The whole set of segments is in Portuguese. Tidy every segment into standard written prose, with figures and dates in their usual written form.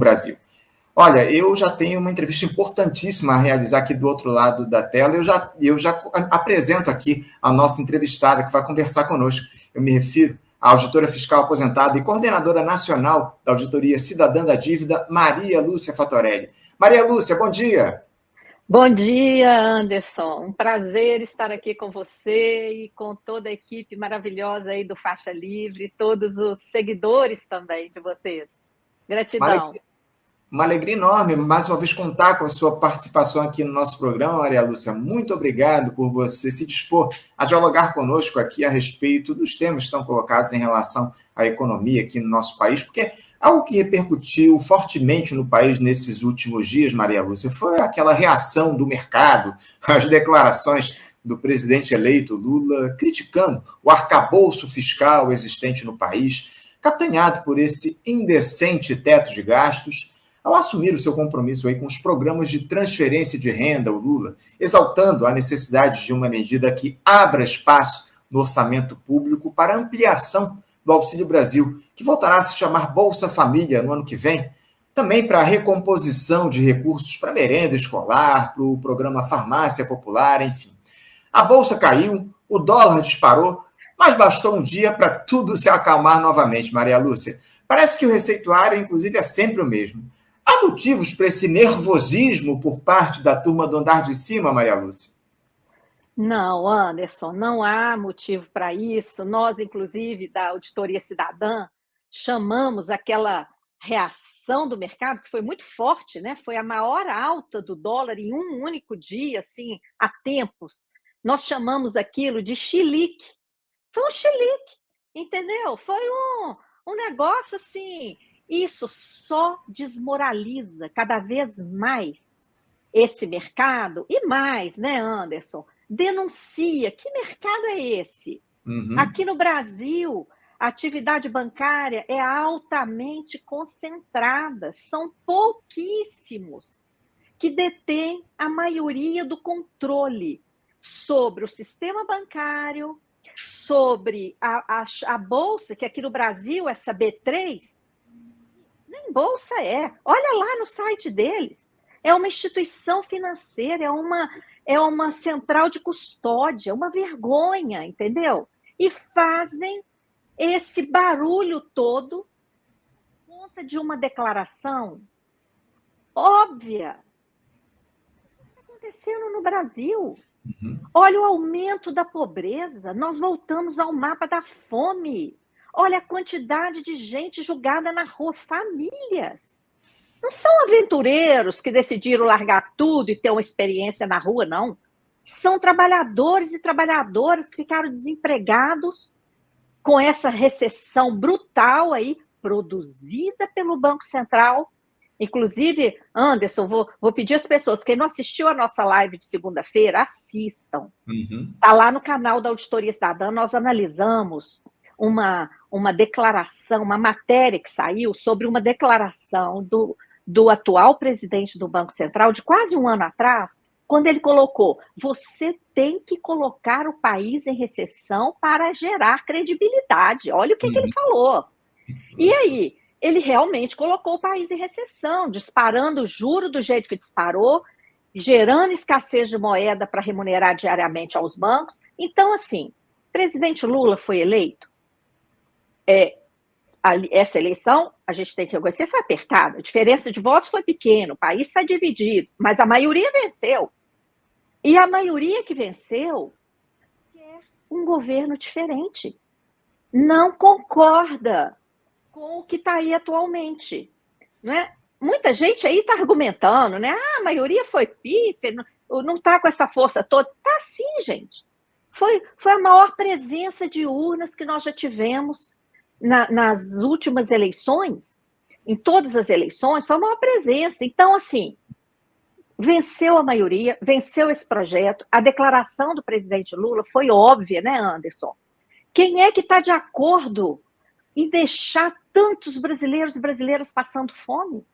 Brasil. Olha, eu já tenho uma entrevista importantíssima a realizar aqui do outro lado da tela. Eu já apresento aqui a nossa entrevistada que vai conversar conosco. Eu me refiro à auditora fiscal aposentada e coordenadora nacional da Auditoria Cidadã da Dívida, Maria Lúcia Fatorelli. Maria Lúcia, bom dia. Bom dia, Anderson. Um prazer estar aqui com você e com toda a equipe maravilhosa aí do Faixa Livre, todos os seguidores também de vocês. Gratidão. Uma alegria enorme, mais uma vez, contar com a sua participação aqui no nosso programa, Maria Lúcia. Muito obrigado por você se dispor a dialogar conosco aqui a respeito dos temas que estão colocados em relação à economia aqui no nosso país, porque algo que repercutiu fortemente no país nesses últimos dias, Maria Lúcia, foi aquela reação do mercado, as declarações do presidente eleito Lula criticando o arcabouço fiscal existente no país, capitaneado por esse indecente teto de gastos. Ao assumir o seu compromisso aí com os programas de transferência de renda, o Lula, exaltando a necessidade de uma medida que abra espaço no orçamento público para ampliação do Auxílio Brasil, que voltará a se chamar Bolsa Família no ano que vem, também para a recomposição de recursos para merenda escolar, para o programa Farmácia Popular, enfim. A Bolsa caiu, o dólar disparou, mas bastou um dia para tudo se acalmar novamente, Maria Lúcia. Parece que o receituário, inclusive, é sempre o mesmo. Há motivos para esse nervosismo por parte da turma do andar de cima, Maria Lúcia? Não, Anderson, não há motivo para isso. Nós, inclusive, da Auditoria Cidadã, chamamos aquela reação do mercado, que foi muito forte, né? Foi a maior alta do dólar em um único dia, assim, há tempos. Nós chamamos aquilo de chilique. Foi um chilique, entendeu? Foi um negócio assim. Isso só desmoraliza cada vez mais esse mercado e mais, né, Anderson? Denuncia. Que mercado é esse? Aqui no Brasil, a atividade bancária é altamente concentrada. São pouquíssimos que detêm a maioria do controle sobre o sistema bancário, sobre a Bolsa, que aqui no Brasil, essa B3, nem bolsa é. Olha lá no site deles. É uma instituição financeira, é uma central de custódia, uma vergonha, entendeu? E fazem esse barulho todo por conta de uma declaração óbvia. O que está acontecendo no Brasil? Olha o aumento da pobreza. Nós voltamos ao mapa da fome. Olha a quantidade de gente jogada na rua, famílias. Não são aventureiros que decidiram largar tudo e ter uma experiência na rua, não. São trabalhadores e trabalhadoras que ficaram desempregados com essa recessão brutal aí, produzida pelo Banco Central. Inclusive, Anderson, vou pedir às pessoas, quem não assistiu a nossa live de segunda-feira, assistam. Está lá no canal da Auditoria Cidadã, nós analisamos uma declaração, uma matéria que saiu sobre uma declaração do atual presidente do Banco Central, de quase um ano atrás, quando ele colocou: você tem que colocar o país em recessão para gerar credibilidade. Olha o que ele falou. E aí, ele realmente colocou o país em recessão, disparando o juro do jeito que disparou, gerando escassez de moeda para remunerar diariamente aos bancos. Então, assim, o presidente Lula foi eleito. Essa eleição, a gente tem que reconhecer, foi apertada. A diferença de votos foi pequena, o país está dividido, mas a maioria venceu. E a maioria que venceu quer um governo diferente. Não concorda com o que está aí atualmente. Não é? Muita gente aí está argumentando, né? A maioria foi pipe, não está com essa força toda. Está sim, gente. Foi a maior presença de urnas que nós já tivemos nas últimas eleições. Em todas as eleições, foi a maior presença. Então, assim, venceu a maioria, venceu esse projeto. A declaração do presidente Lula foi óbvia, né, Anderson? Quem é que está de acordo em deixar tantos brasileiros e brasileiras passando fome?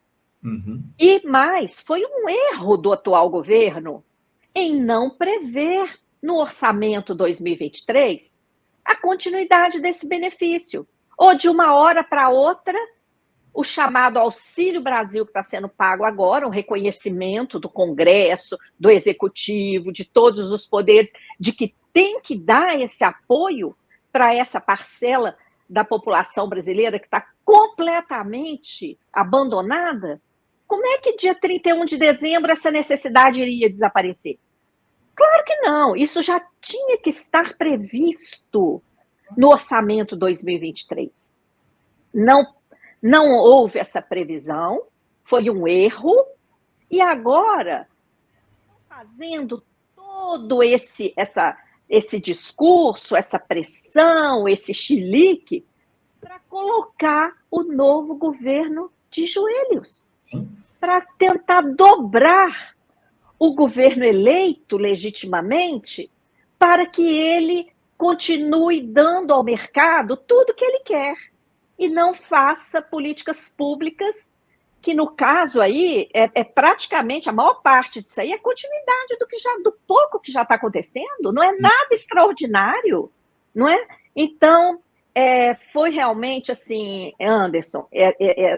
E mais, foi um erro do atual governo em não prever no orçamento 2023 a continuidade desse benefício. Ou de uma hora para outra, o chamado Auxílio Brasil que está sendo pago agora, um reconhecimento do Congresso, do Executivo, de todos os poderes, de que tem que dar esse apoio para essa parcela da população brasileira que está completamente abandonada. Como é que dia 31 de dezembro essa necessidade iria desaparecer? Claro que não, isso já tinha que estar previsto no orçamento 2023. Não houve essa previsão, foi um erro, e agora, fazendo todo esse discurso, essa pressão, esse chilique, para colocar o novo governo de joelhos, para tentar dobrar o governo eleito legitimamente, para que ele continue dando ao mercado tudo que ele quer e não faça políticas públicas que, no caso aí, é praticamente, a maior parte disso aí é continuidade do pouco que já está acontecendo, não é nada extraordinário, não é? Então, foi realmente assim, Anderson,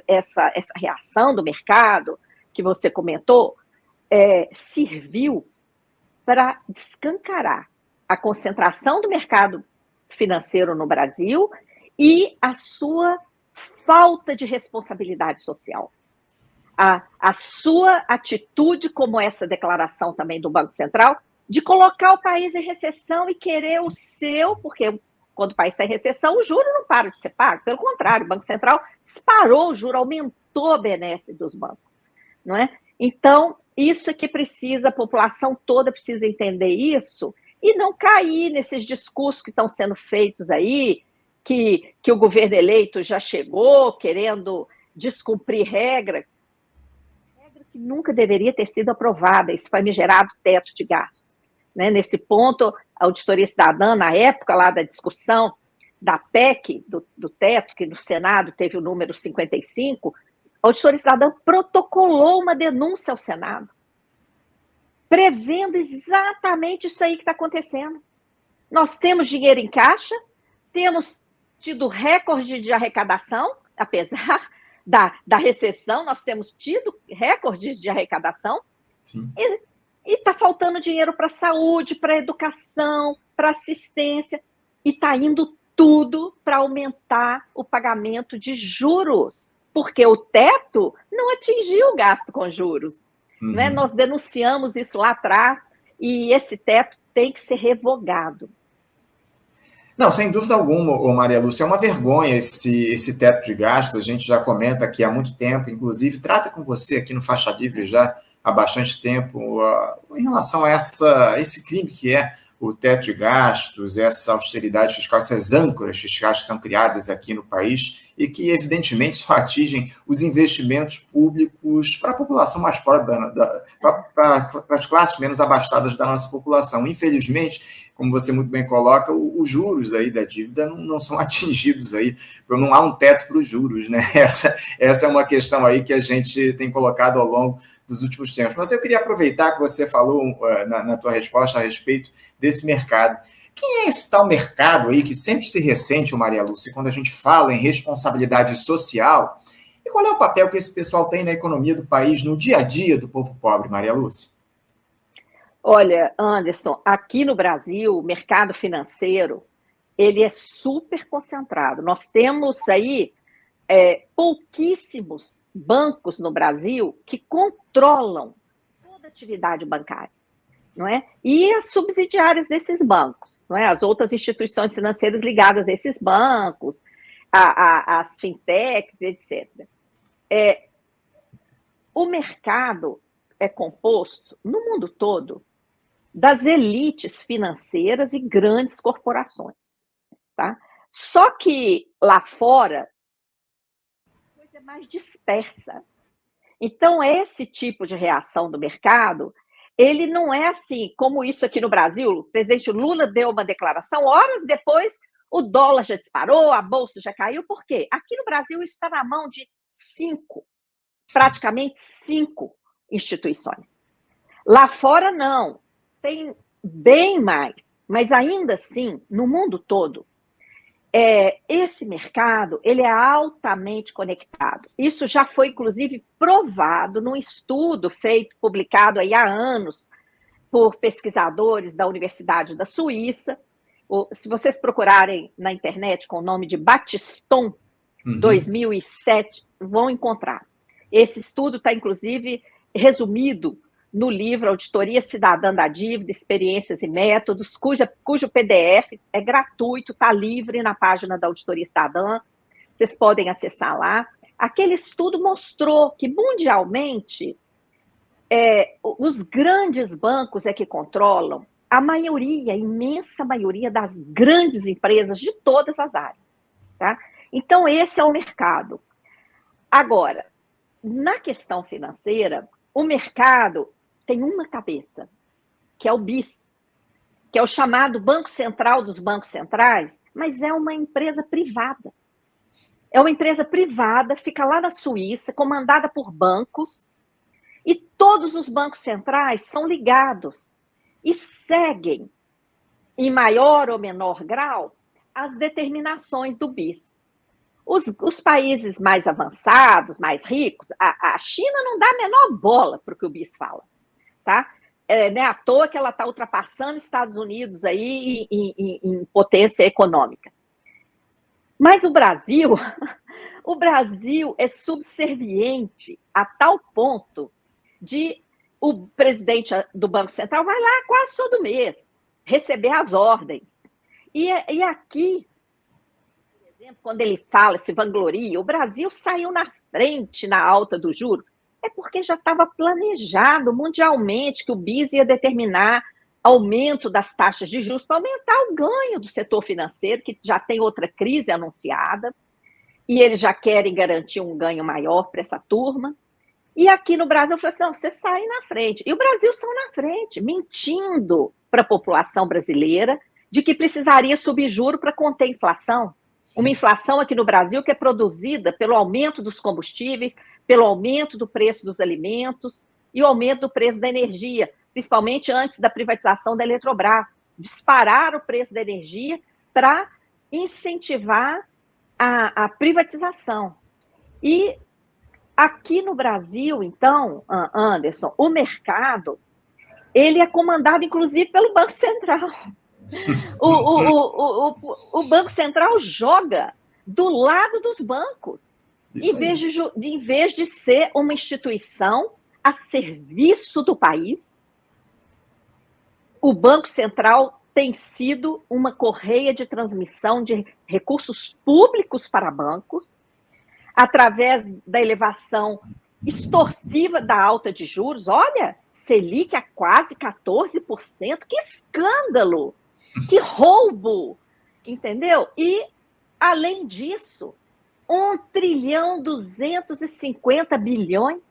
essa reação do mercado que você comentou, serviu para descancarar a concentração do mercado financeiro no Brasil e a sua falta de responsabilidade social. A sua atitude, como essa declaração também do Banco Central, de colocar o país em recessão e querer o seu, porque quando o país está em recessão, o juro não para de ser pago, pelo contrário, o Banco Central disparou o juro, aumentou a benesse dos bancos, não é? Então, isso é que precisa, a população toda precisa entender isso e não cair nesses discursos que estão sendo feitos aí, que o governo eleito já chegou querendo descumprir regra que nunca deveria ter sido aprovada, esse famigerado teto de gastos. Né? Nesse ponto, a Auditoria Cidadã, na época lá da discussão da PEC, do teto, que no Senado teve o número 55, a Auditoria Cidadã protocolou uma denúncia ao Senado, prevendo exatamente isso aí que está acontecendo. Nós temos dinheiro em caixa, temos tido recorde de arrecadação, apesar da recessão, nós temos tido recordes de arrecadação, sim, e está faltando dinheiro para a saúde, para a educação, para assistência, e está indo tudo para aumentar o pagamento de juros, porque o teto não atingiu o gasto com juros. Uhum. Né? Nós denunciamos isso lá atrás, e esse teto tem que ser revogado. Não, sem dúvida alguma, Maria Lúcia, é uma vergonha esse teto de gastos, a gente já comenta aqui há muito tempo, inclusive trata com você aqui no Faixa Livre já há bastante tempo, em relação a esse crime que é o teto de gastos, essa austeridade fiscal, essas âncoras fiscais que são criadas aqui no país e que, evidentemente, só atingem os investimentos públicos para a população mais pobre, para as classes menos abastadas da nossa população. Infelizmente, como você muito bem coloca, os juros aí da dívida não são atingidos aí, não há um teto para os juros, né? Essa é uma questão aí que a gente tem colocado ao longo dos últimos tempos. Mas eu queria aproveitar que você falou na tua resposta a respeito desse mercado. Quem é esse tal mercado aí que sempre se ressente, Maria Lúcia, quando a gente fala em responsabilidade social? E qual é o papel que esse pessoal tem na economia do país, no dia a dia do povo pobre, Maria Lúcia? Olha, Anderson, aqui no Brasil, o mercado financeiro, ele é super concentrado. Nós temos aí pouquíssimos bancos no Brasil que controlam toda a atividade bancária, não é? E as subsidiárias desses bancos, não é? As outras instituições financeiras ligadas a esses bancos, as fintechs, etc. O mercado é composto, no mundo todo, das elites financeiras e grandes corporações, tá? Só que lá fora a coisa é mais dispersa. Então, esse tipo de reação do mercado, ele não é assim, como isso aqui no Brasil, o presidente Lula deu uma declaração, horas depois o dólar já disparou, a bolsa já caiu, por quê? Aqui no Brasil isso está na mão de praticamente cinco instituições. Lá fora não, tem bem mais, mas ainda assim, no mundo todo, esse mercado ele é altamente conectado. Isso já foi, inclusive, provado num estudo publicado aí há anos por pesquisadores da Universidade da Suíça. Se vocês procurarem na internet com o nome de Batiston, 2007, vão encontrar. Esse estudo está, inclusive, resumido no livro Auditoria Cidadã da Dívida, Experiências e Métodos, cujo PDF é gratuito, está livre na página da Auditoria Cidadã, vocês podem acessar lá. Aquele estudo mostrou que, mundialmente, os grandes bancos é que controlam a maioria, a imensa maioria das grandes empresas de todas as áreas. Tá? Então, esse é o mercado. Agora, na questão financeira, o mercado tem uma cabeça, que é o BIS, que é o chamado Banco Central dos Bancos Centrais, mas é uma empresa privada. É uma empresa privada, fica lá na Suíça, comandada por bancos, e todos os bancos centrais são ligados e seguem, em maior ou menor grau, as determinações do BIS. Os países mais avançados, mais ricos, a China não dá a menor bola para o que o BIS fala. Tá? Não é à toa que ela está ultrapassando Estados Unidos aí em potência econômica. Mas o Brasil é subserviente a tal ponto de o presidente do Banco Central vai lá quase todo mês receber as ordens. E aqui, por exemplo, quando ele fala, se vangloria, o Brasil saiu na frente na alta do juro, é porque já estava planejado mundialmente que o BIS ia determinar aumento das taxas de juros para aumentar o ganho do setor financeiro, que já tem outra crise anunciada, e eles já querem garantir um ganho maior para essa turma. E aqui no Brasil, eu falei assim, não, você sai na frente. E o Brasil saiu na frente, mentindo para a população brasileira de que precisaria subir juro para conter a inflação. Uma inflação aqui no Brasil que é produzida pelo aumento dos combustíveis, pelo aumento do preço dos alimentos e o aumento do preço da energia, principalmente antes da privatização da Eletrobras. Disparar o preço da energia para incentivar a privatização. E aqui no Brasil, então, Anderson, o mercado ele é comandado, inclusive, pelo Banco Central. O Banco Central joga do lado dos bancos, em vez de ser uma instituição a serviço do país. O Banco Central tem sido uma correia de transmissão de recursos públicos para bancos, através da elevação extorsiva da alta de juros. Olha, Selic a quase 14%, que escândalo! Que roubo, entendeu? E, além disso, 1,250 trilhões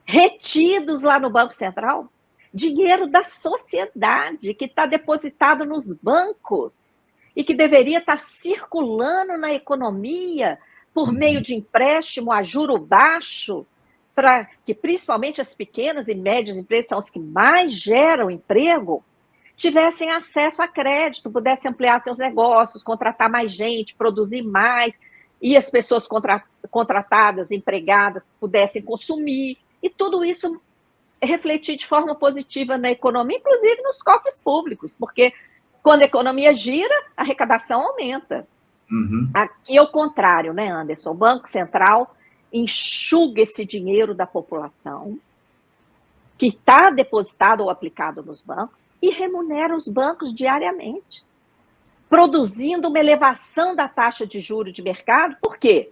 retidos lá no Banco Central, dinheiro da sociedade que está depositado nos bancos e que deveria estar circulando na economia por meio de empréstimo a juro baixo, para que principalmente as pequenas e médias empresas são as que mais geram emprego, tivessem acesso a crédito, pudessem ampliar seus negócios, contratar mais gente, produzir mais, e as pessoas contratadas, empregadas, pudessem consumir, e tudo isso refletir de forma positiva na economia, inclusive nos cofres públicos, porque quando a economia gira, a arrecadação aumenta. Aqui é o contrário, né, Anderson? O Banco Central enxuga esse dinheiro da população, que está depositado ou aplicado nos bancos, e remunera os bancos diariamente, produzindo uma elevação da taxa de juros de mercado. Por quê?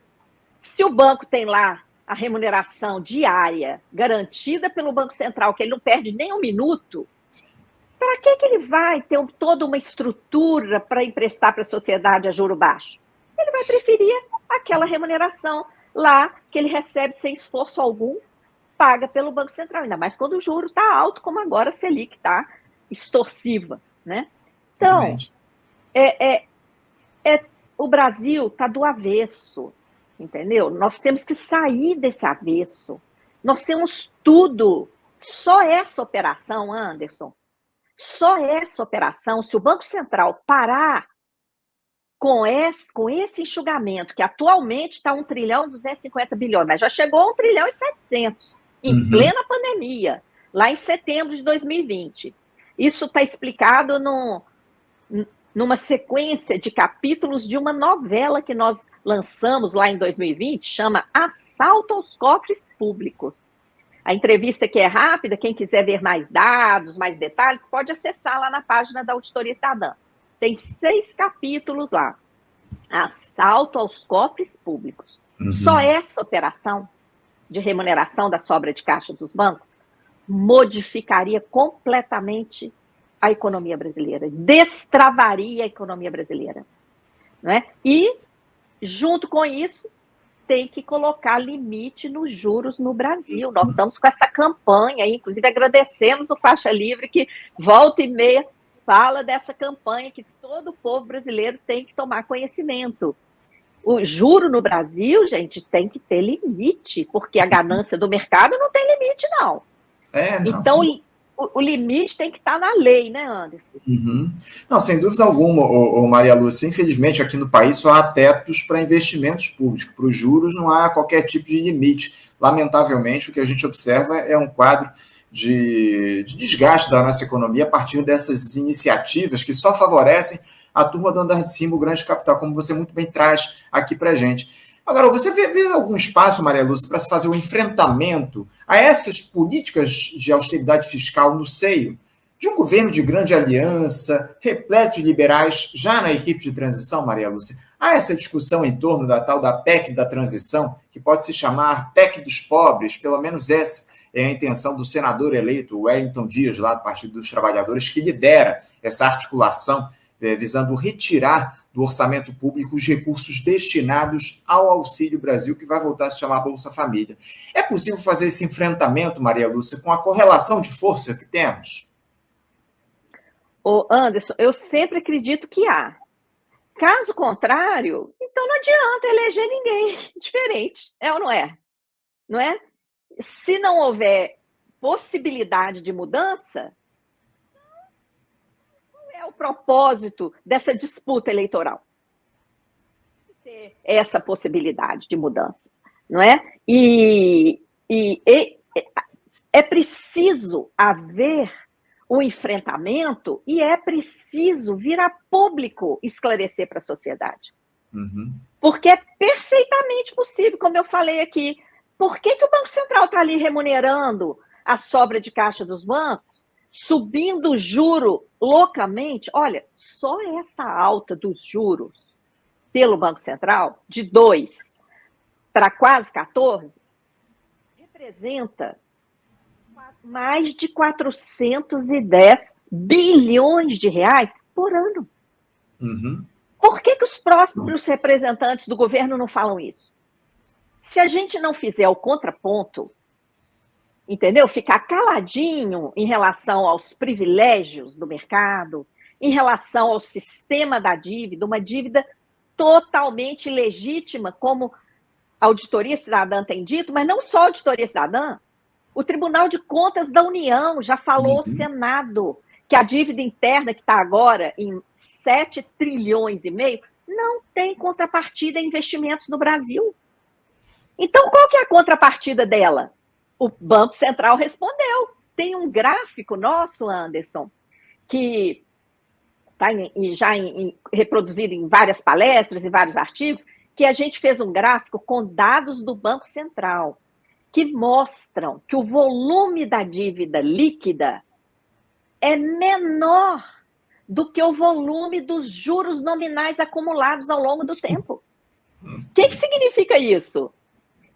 Se o banco tem lá a remuneração diária garantida pelo Banco Central, que ele não perde nem um minuto, para que ele vai ter toda uma estrutura para emprestar para a sociedade a juro baixo? Ele vai preferir aquela remuneração lá que ele recebe sem esforço algum, paga pelo Banco Central, ainda mais quando o juro está alto, como agora a Selic está extorsiva, né? Então, o Brasil está do avesso, entendeu? Nós temos que sair desse avesso. Nós temos tudo. Só essa operação, Anderson, só essa operação, se o Banco Central parar com esse enxugamento, que atualmente está 1 trilhão 250 bilhões, mas já chegou a 1 trilhão e 700, em plena pandemia, lá em setembro de 2020. Isso está explicado numa sequência de capítulos de uma novela que nós lançamos lá em 2020, chama Assalto aos Cofres Públicos. A entrevista que é rápida, quem quiser ver mais dados, mais detalhes, pode acessar lá na página da Auditoria Cidadã. Tem 6 capítulos lá. Assalto aos cofres públicos. Só essa operação de remuneração da sobra de caixa dos bancos modificaria completamente a economia brasileira, destravaria a economia brasileira. Não é? E, junto com isso, tem que colocar limite nos juros no Brasil. Nós estamos com essa campanha aí, inclusive agradecemos o Faixa Livre, que volta e meia fala dessa campanha que todo o povo brasileiro tem que tomar conhecimento. O juro no Brasil, gente, tem que ter limite, porque a ganância do mercado não tem limite, não. Não, então, o limite tem que estar na lei, né, Anderson? Não, sem dúvida alguma, Maria Lúcia. Infelizmente, aqui no país só há tetos para investimentos públicos. Para os juros não há qualquer tipo de limite. Lamentavelmente, o que a gente observa é um quadro de desgaste da nossa economia a partir dessas iniciativas que só favorecem a turma do andar de cima, o grande capital, como você muito bem traz aqui para a gente. Agora, você vê algum espaço, Maria Lúcia, para se fazer um enfrentamento a essas políticas de austeridade fiscal no seio de um governo de grande aliança, repleto de liberais, já na equipe de transição, Maria Lúcia? Há essa discussão em torno da tal da PEC da transição, que pode se chamar PEC dos pobres, pelo menos essa é a intenção do senador eleito, Wellington Dias, lá do Partido dos Trabalhadores, que lidera essa articulação visando retirar do orçamento público os recursos destinados ao Auxílio Brasil, que vai voltar a se chamar Bolsa Família. É possível fazer esse enfrentamento, Maria Lúcia, com a correlação de força que temos? Ô Anderson, eu sempre acredito que há. Caso contrário, então não adianta eleger ninguém diferente, é ou não é? Não é? Se não houver possibilidade de mudança, qual é o propósito dessa disputa eleitoral? Ter essa possibilidade de mudança, não é? E é preciso haver o enfrentamento e é preciso vir a público esclarecer para a sociedade. Porque é perfeitamente possível, como eu falei aqui. Por que o Banco Central está ali remunerando a sobra de caixa dos bancos, subindo o juro loucamente? Olha, só essa alta dos juros pelo Banco Central, de 2 para quase 14, representa mais de 410 bilhões de reais por ano. Por que os próprios representantes do governo não falam isso? Se a gente não fizer o contraponto, entendeu? Ficar caladinho em relação aos privilégios do mercado, em relação ao sistema da dívida, uma dívida totalmente legítima, como a Auditoria Cidadã tem dito, mas não só a Auditoria Cidadã, o Tribunal de Contas da União já falou ao Senado que a dívida interna, que está agora em 7 trilhões e meio, não tem contrapartida em investimentos no Brasil. Então, qual que é a contrapartida dela? O Banco Central respondeu. Tem um gráfico nosso, Anderson, que está reproduzido em várias palestras e vários artigos, que a gente fez um gráfico com dados do Banco Central, que mostram que o volume da dívida líquida é menor do que o volume dos juros nominais acumulados ao longo do tempo. O que significa isso?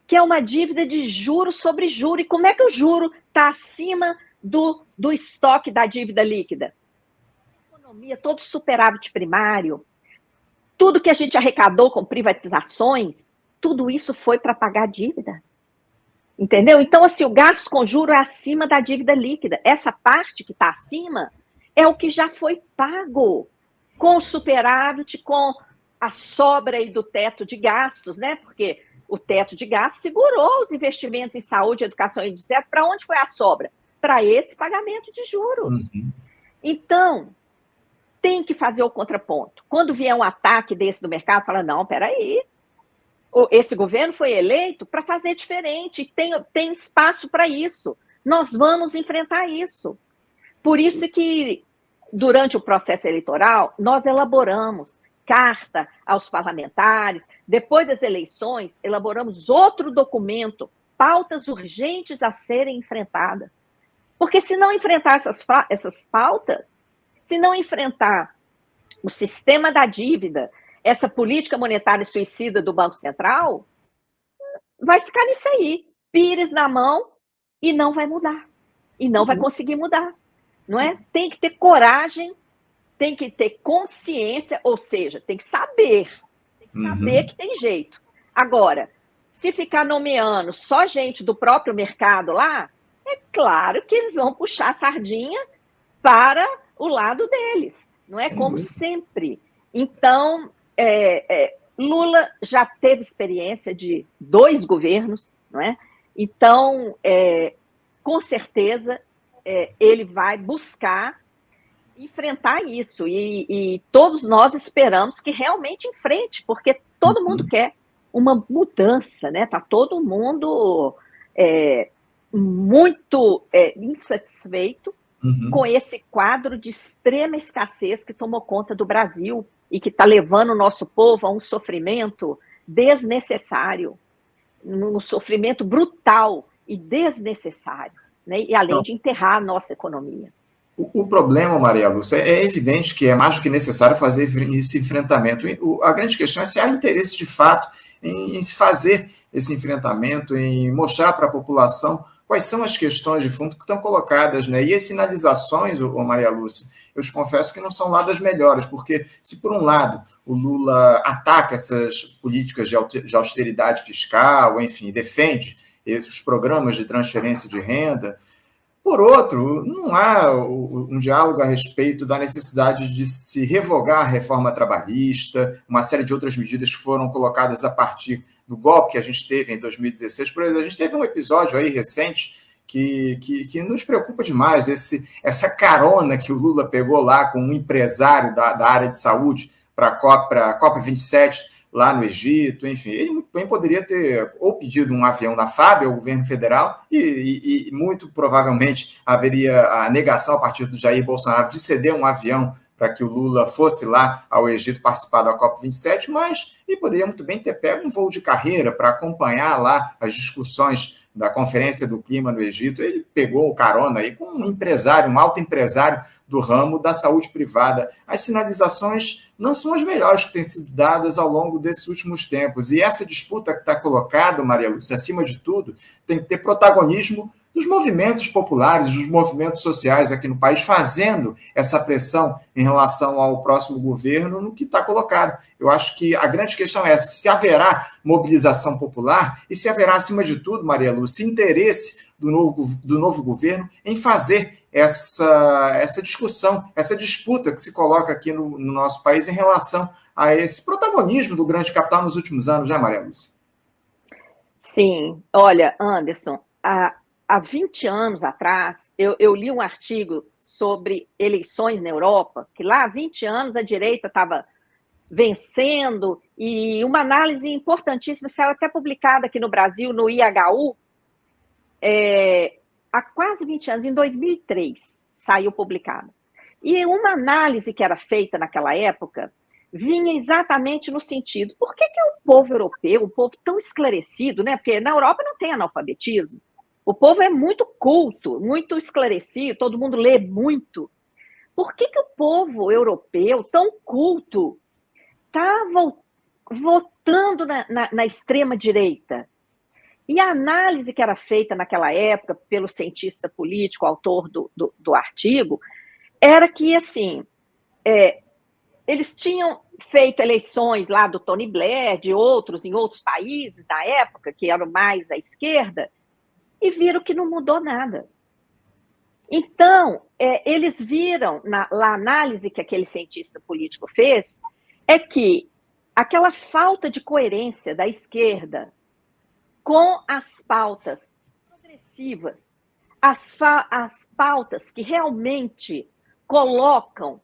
Que é uma dívida de juro sobre juro. E como é que o juro está acima do estoque da dívida líquida? Economia, todo superávit primário, tudo que a gente arrecadou com privatizações, tudo isso foi para pagar a dívida. Entendeu? Então, assim, o gasto com juro é acima da dívida líquida. Essa parte que está acima é o que já foi pago com o superávit, com a sobra aí do teto de gastos, né? Porque o teto de gastos segurou os investimentos em saúde, educação e etc. Para onde foi a sobra? Para esse pagamento de juros. Então, tem que fazer o contraponto. Quando vier um ataque desse do mercado, fala, não, peraí, esse governo foi eleito para fazer diferente, tem espaço para isso. Nós vamos enfrentar isso. Por isso que, durante o processo eleitoral, nós elaboramos carta aos parlamentares, depois das eleições, elaboramos outro documento, pautas urgentes a serem enfrentadas. Porque se não enfrentar essas pautas, se não enfrentar o sistema da dívida, essa política monetária suicida do Banco Central, vai ficar nisso aí, pires na mão, e não vai mudar. E não vai conseguir mudar. Não é? Tem que ter coragem, tem que ter consciência, ou seja, tem que saber que tem jeito. Agora, se ficar nomeando só gente do próprio mercado lá, é claro que eles vão puxar a sardinha para o lado deles, não é? Como sempre. Então, Lula já teve experiência de 2 governos, não é? Então, com certeza, ele vai buscar enfrentar isso, e todos nós esperamos que realmente enfrente, porque todo mundo quer uma mudança, né? Está todo mundo muito insatisfeito com esse quadro de extrema escassez que tomou conta do Brasil e que está levando o nosso povo a um sofrimento desnecessário, um sofrimento brutal e desnecessário, né? E além de enterrar a nossa economia. O problema, Maria Lúcia, é evidente que é mais do que necessário fazer esse enfrentamento. A grande questão é se há interesse de fato em se fazer esse enfrentamento, em mostrar para a população quais são as questões de fundo que estão colocadas, né? E as sinalizações, Maria Lúcia, eu te confesso que não são lá das melhores, porque se por um lado o Lula ataca essas políticas de austeridade fiscal, enfim, defende esses programas de transferência de renda, por outro, não há um diálogo a respeito da necessidade de se revogar a reforma trabalhista, uma série de outras medidas que foram colocadas a partir do golpe que a gente teve em 2016. Por exemplo, a gente teve um episódio aí recente que nos preocupa demais, essa carona que o Lula pegou lá com um empresário da área de saúde para a COP27, lá no Egito, enfim, ele muito bem poderia ter ou pedido um avião da FAB ao governo federal e muito provavelmente haveria a negação a partir do Jair Bolsonaro de ceder um avião para que o Lula fosse lá ao Egito participar da COP27, mas ele poderia muito bem ter pego um voo de carreira para acompanhar lá as discussões da Conferência do Clima no Egito. Ele pegou o carona aí com um empresário, um alto empresário do ramo da saúde privada. As sinalizações não são as melhores que têm sido dadas ao longo desses últimos tempos. E essa disputa que está colocada, Maria Lúcia, acima de tudo, tem que ter protagonismo dos movimentos populares, dos movimentos sociais aqui no país, fazendo essa pressão em relação ao próximo governo no que está colocado. Eu acho que a grande questão é essa, se haverá mobilização popular e se haverá, acima de tudo, Maria Lúcia, interesse do novo governo em fazer essa discussão, essa disputa que se coloca aqui no nosso país em relação a esse protagonismo do grande capital nos últimos anos, né, Maria Lúcia? Sim, olha, Anderson, há 20 anos atrás, eu li um artigo sobre eleições na Europa, que lá há 20 anos a direita estava vencendo, e uma análise importantíssima, saiu até publicada aqui no Brasil, no IHU, há quase 20 anos, em 2003, saiu publicada. E uma análise que era feita naquela época vinha exatamente no sentido, por que o povo europeu, o povo tão esclarecido, né? Porque na Europa não tem analfabetismo, o povo é muito culto, muito esclarecido, todo mundo lê muito. Por que o povo europeu, tão culto, está votando na extrema-direita? E a análise que era feita naquela época pelo cientista político, autor do artigo, era que, assim, eles tinham feito eleições lá do Tony Blair, de outros, em outros países da época, que eram mais à esquerda, e viram que não mudou nada. Então, eles viram, na análise que aquele cientista político fez, é que aquela falta de coerência da esquerda com as pautas progressivas, as pautas que realmente colocam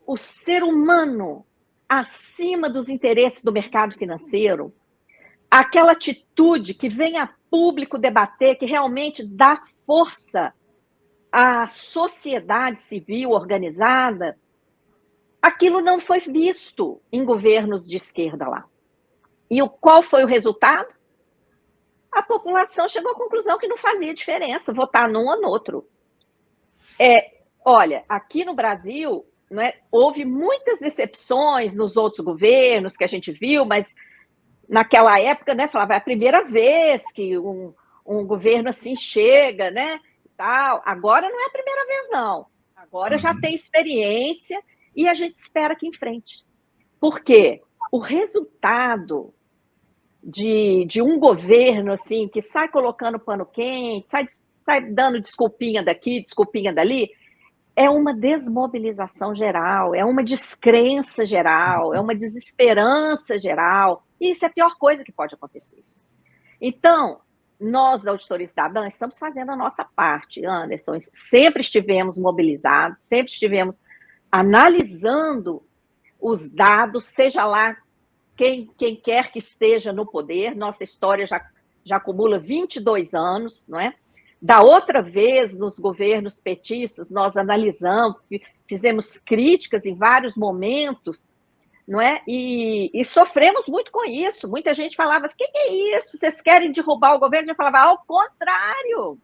o ser humano acima dos interesses do mercado financeiro, aquela atitude que vem a público debater, que realmente dá força à sociedade civil organizada, aquilo não foi visto em governos de esquerda lá. E qual foi o resultado? A população chegou à conclusão que não fazia diferença votar num ou no outro. Olha, aqui no Brasil, houve muitas decepções nos outros governos que a gente viu, mas naquela época, falava, é a primeira vez que um governo assim chega, tal. Agora não é a primeira vez, não. Agora já tem experiência e a gente espera que enfrente. Por quê? O resultado de um governo assim que sai colocando pano quente, sai dando desculpinha daqui, desculpinha dali, é uma desmobilização geral, é uma descrença geral, é uma desesperança geral. E isso é a pior coisa que pode acontecer. Então, nós da Auditoria Cidadã estamos fazendo a nossa parte, Anderson. Sempre estivemos mobilizados, sempre estivemos analisando os dados, seja lá quem quer que esteja no poder. Nossa história já acumula 22 anos, não é? Da outra vez, nos governos petistas, nós analisamos, fizemos críticas em vários momentos, não é? E sofremos muito com isso. Muita gente falava, o que é isso? Vocês querem derrubar o governo? A gente falava, ao contrário.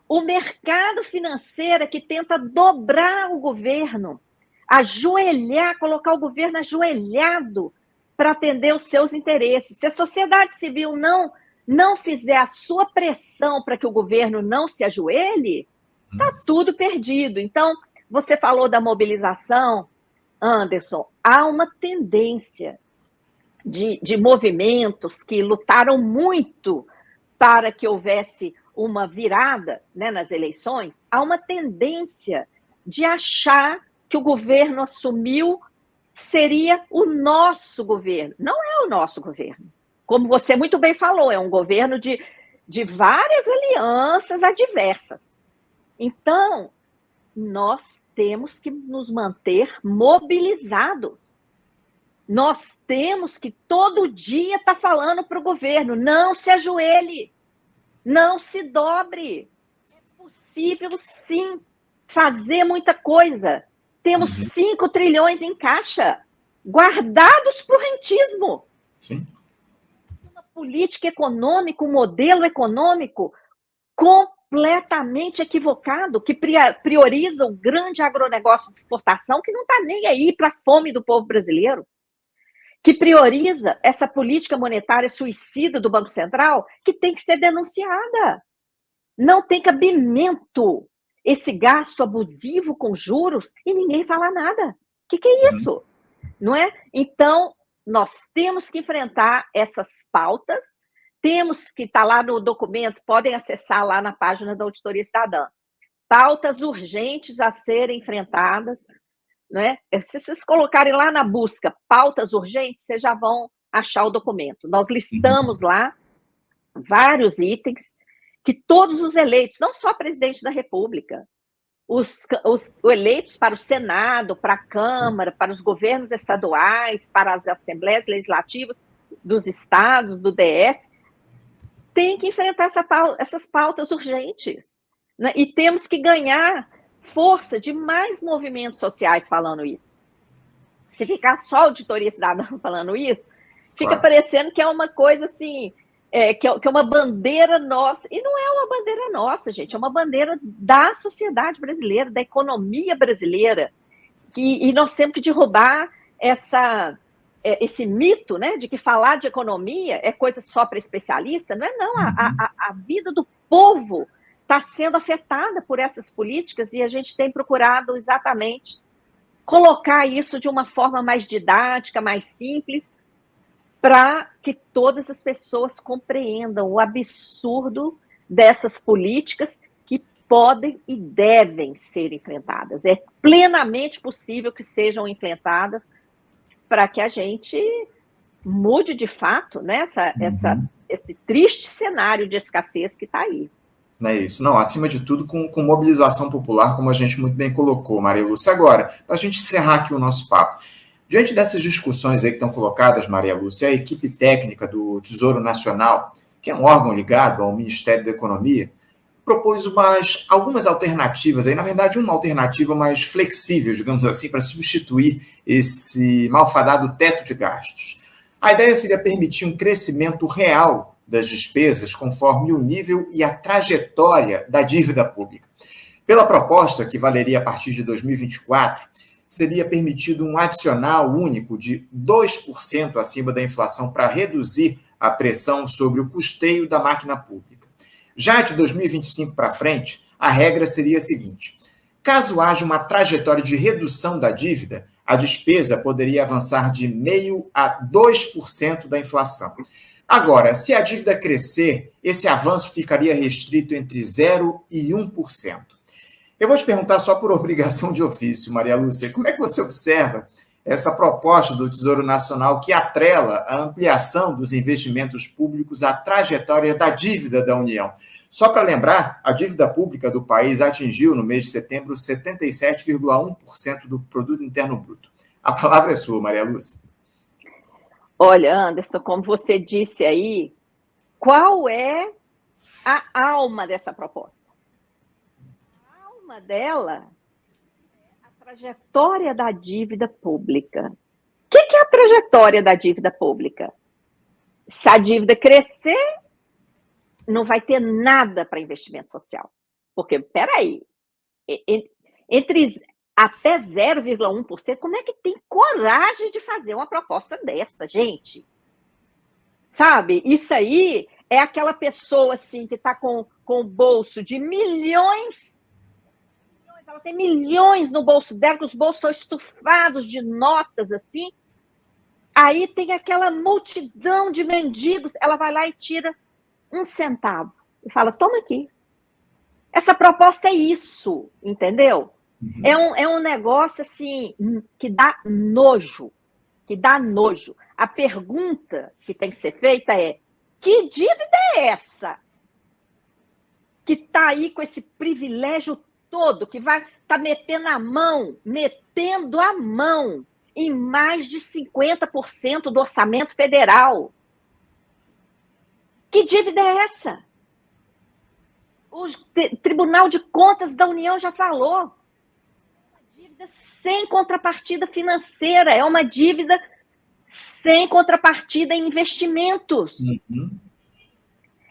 O mercado financeiro é que tenta dobrar o governo, ajoelhar, colocar o governo ajoelhado para atender os seus interesses. Se a sociedade civil não fizer a sua pressão para que o governo não se ajoelhe, está tudo perdido. Então, você falou da mobilização, Anderson, há uma tendência de movimentos que lutaram muito para que houvesse uma virada, nas eleições. Há uma tendência de achar que o governo assumiu seria o nosso governo. Não é o nosso governo. Como você muito bem falou, é um governo de várias alianças adversas. Então, nós temos que nos manter mobilizados. Nós temos que todo dia estar falando para o governo, não se ajoelhe, não se dobre. É possível, sim, fazer muita coisa. Temos 5 trilhões em caixa, guardados para o rentismo. Sim. Uma política econômica, um modelo econômico completamente equivocado, que prioriza o grande agronegócio de exportação, que não está nem aí para a fome do povo brasileiro, que prioriza essa política monetária suicida do Banco Central, que tem que ser denunciada. Não tem cabimento esse gasto abusivo com juros e ninguém fala nada. O que é isso? Não é? Então, nós temos que enfrentar essas pautas, temos que estar lá no documento, podem acessar lá na página da Auditoria Cidadã. Pautas urgentes a serem enfrentadas, não é? Se vocês colocarem lá na busca pautas urgentes, vocês já vão achar o documento. Nós listamos lá vários itens que todos os eleitos, não só presidente da República, os eleitos para o Senado, para a Câmara, para os governos estaduais, para as assembleias legislativas dos estados, do DF, têm que enfrentar essas pautas urgentes. Né? E temos que ganhar força de mais movimentos sociais falando isso. Se ficar só a Auditoria Cidadã falando isso, fica parecendo que é uma coisa assim, que é uma bandeira nossa. E não é uma bandeira nossa, gente, é uma bandeira da sociedade brasileira, da economia brasileira. E nós temos que derrubar esse mito, né, de que falar de economia é coisa só para especialista. Não é, não. A vida do povo está sendo afetada por essas políticas e a gente tem procurado exatamente colocar isso de uma forma mais didática, mais simples, para que todas as pessoas compreendam o absurdo dessas políticas que podem e devem ser enfrentadas. É plenamente possível que sejam enfrentadas para que a gente mude de fato, né, esse triste cenário de escassez que está aí. Não é isso. Não, acima de tudo, com mobilização popular, como a gente muito bem colocou, Maria Lúcia. Agora, para a gente encerrar aqui o nosso papo, diante dessas discussões aí que estão colocadas, Maria Lúcia, a equipe técnica do Tesouro Nacional, que é um órgão ligado ao Ministério da Economia, propôs algumas alternativas, aí, na verdade, uma alternativa mais flexível, digamos assim, para substituir esse malfadado teto de gastos. A ideia seria permitir um crescimento real das despesas conforme o nível e a trajetória da dívida pública. Pela proposta, que valeria a partir de 2024, seria permitido um adicional único de 2% acima da inflação para reduzir a pressão sobre o custeio da máquina pública. Já de 2025 para frente, a regra seria a seguinte: caso haja uma trajetória de redução da dívida, a despesa poderia avançar de 0,5% a 2% da inflação. Agora, se a dívida crescer, esse avanço ficaria restrito entre 0% e 1%. Eu vou te perguntar só por obrigação de ofício, Maria Lúcia, como é que você observa essa proposta do Tesouro Nacional que atrela a ampliação dos investimentos públicos à trajetória da dívida da União? Só para lembrar, a dívida pública do país atingiu, no mês de setembro, 77,1% do Produto Interno Bruto. A palavra é sua, Maria Lúcia. Olha, Anderson, como você disse aí, qual é a alma dessa proposta? A alma dela é a trajetória da dívida pública. O que é a trajetória da dívida pública? Se a dívida crescer, não vai ter nada para investimento social. Porque, peraí, entre até 0,1%, como é que tem coragem de fazer uma proposta dessa, gente? Sabe? Isso aí é aquela pessoa assim que está com o bolso de milhões, ela tem milhões no bolso dela, que os bolsos estão estufados de notas assim. Aí tem aquela multidão de mendigos, ela vai lá e tira 1 centavo e fala: toma aqui. Essa proposta é isso, entendeu? É um negócio assim que dá nojo, A pergunta que tem que ser feita é: que dívida é essa? Que está aí com esse privilégio todo, que vai estar metendo a mão em mais de 50% do orçamento federal. Que dívida é essa? O Tribunal de Contas da União já falou. É uma dívida sem contrapartida financeira, é uma dívida sem contrapartida em investimentos.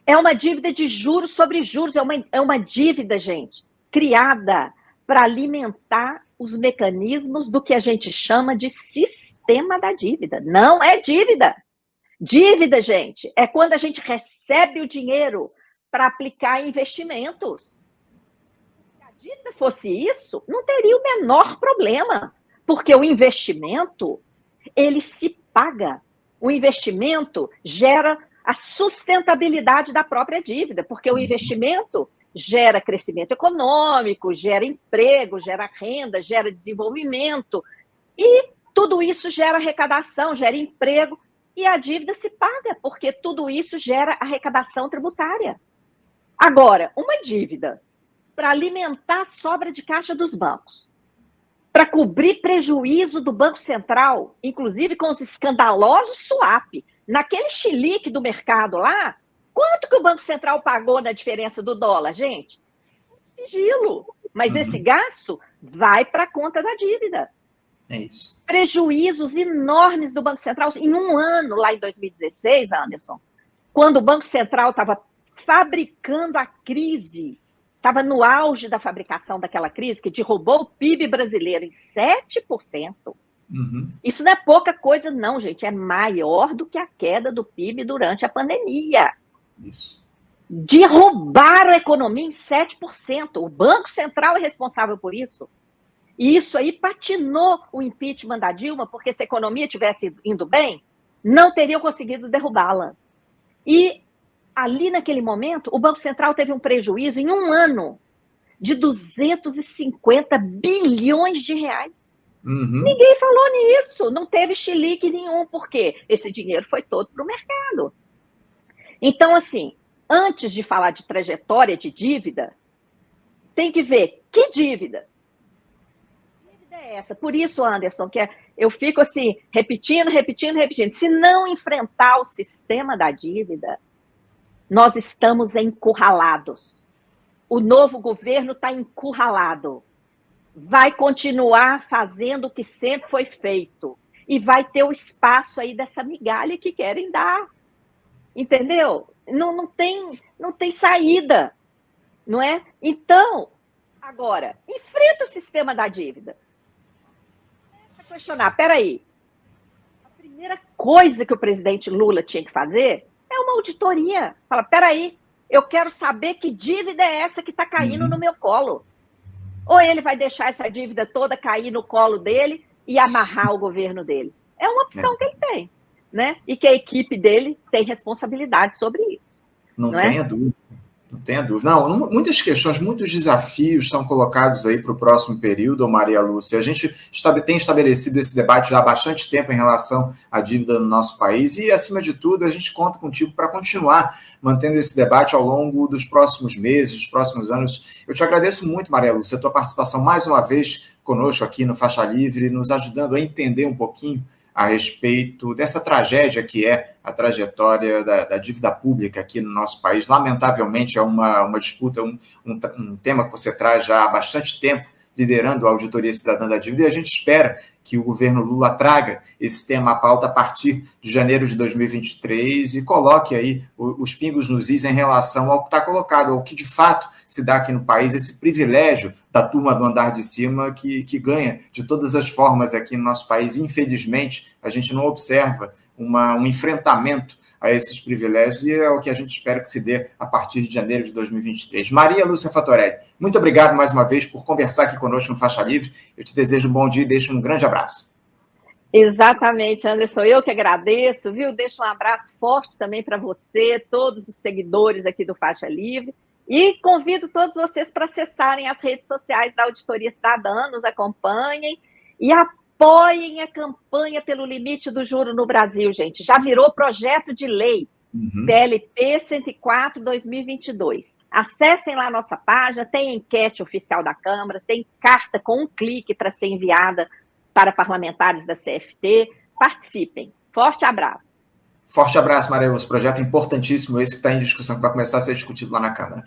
É uma dívida de juros sobre juros, é uma dívida, gente, criada para alimentar os mecanismos do que a gente chama de sistema da dívida. Não é dívida. Dívida, gente, é quando a gente recebe o dinheiro para aplicar em investimentos. Se a dívida fosse isso, não teria o menor problema, porque o investimento, ele se paga. O investimento gera a sustentabilidade da própria dívida, porque o investimento gera crescimento econômico, gera emprego, gera renda, gera desenvolvimento, e tudo isso gera arrecadação, gera emprego, e a dívida se paga, porque tudo isso gera arrecadação tributária. Agora, uma dívida para alimentar a sobra de caixa dos bancos, para cobrir prejuízo do Banco Central, inclusive com os escandalosos swap, naquele chilique do mercado lá, quanto que o Banco Central pagou na diferença do dólar, gente? Sigilo. Mas esse gasto vai para a conta da dívida. É isso. Prejuízos enormes do Banco Central. Em um ano, lá em 2016, Anderson, quando o Banco Central estava fabricando a crise, estava no auge da fabricação daquela crise, que derrubou o PIB brasileiro em 7%. Isso não é pouca coisa, não, gente. É maior do que a queda do PIB durante a pandemia. Isso. Derrubaram a economia em 7%. O Banco Central é responsável por isso. E isso aí patinou o impeachment da Dilma, porque se a economia tivesse indo bem, não teriam conseguido derrubá-la. E ali naquele momento, o Banco Central teve um prejuízo em um ano de 250 bilhões de reais. Ninguém falou nisso, não teve chilique nenhum, porque esse dinheiro foi todo para o mercado. Então, assim, antes de falar de trajetória de dívida, tem que ver que dívida. Que dívida é essa? Por isso, Anderson, que eu fico assim, repetindo. Se não enfrentar o sistema da dívida, nós estamos encurralados. O novo governo está encurralado. Vai continuar fazendo o que sempre foi feito. E vai ter o espaço aí dessa migalha que querem dar. Entendeu? Não tem saída, não é? Então, agora, enfrenta o sistema da dívida. Começa a questionar, peraí, a primeira coisa que o presidente Lula tinha que fazer é uma auditoria. Fala, peraí, eu quero saber que dívida é essa que está caindo no meu colo. Ou ele vai deixar essa dívida toda cair no colo dele e amarrar o governo dele. É uma opção que ele tem. Né? E que a equipe dele tem responsabilidade sobre isso. Não tenha dúvida. Não tenha dúvida. Não, muitas questões, muitos desafios estão colocados aí para o próximo período, Maria Lúcia. A gente tem estabelecido esse debate já há bastante tempo em relação à dívida no nosso país e, acima de tudo, a gente conta contigo para continuar mantendo esse debate ao longo dos próximos meses, dos próximos anos. Eu te agradeço muito, Maria Lúcia, a tua participação mais uma vez conosco aqui no Faixa Livre, nos ajudando a entender um pouquinho a respeito dessa tragédia que é a trajetória da dívida pública aqui no nosso país. Lamentavelmente, é uma disputa, um tema que você traz já há bastante tempo, liderando a Auditoria Cidadã da Dívida, e a gente espera que o governo Lula traga esse tema à pauta a partir de janeiro de 2023 e coloque aí os pingos nos is em relação ao que está colocado, ao que de fato se dá aqui no país, esse privilégio da turma do andar de cima que ganha de todas as formas aqui no nosso país. Infelizmente, a gente não observa um enfrentamento a esses privilégios e é o que a gente espera que se dê a partir de janeiro de 2023. Maria Lúcia Fatorelli, muito obrigado mais uma vez por conversar aqui conosco no Faixa Livre. Eu te desejo um bom dia e deixo um grande abraço. Exatamente, Anderson. Eu que agradeço, viu? Deixo um abraço forte também para você, todos os seguidores aqui do Faixa Livre. E convido todos vocês para acessarem as redes sociais da Auditoria Cidadã, nos acompanhem e apoiem a campanha pelo limite do juro no Brasil, gente. Já virou projeto de lei, PLP 104/2022. Acessem lá a nossa página, tem enquete oficial da Câmara, tem carta com um clique para ser enviada para parlamentares da CFT. Participem. Forte abraço. Forte abraço, Maria Lúcia. Projeto importantíssimo esse que está em discussão, que vai começar a ser discutido lá na Câmara.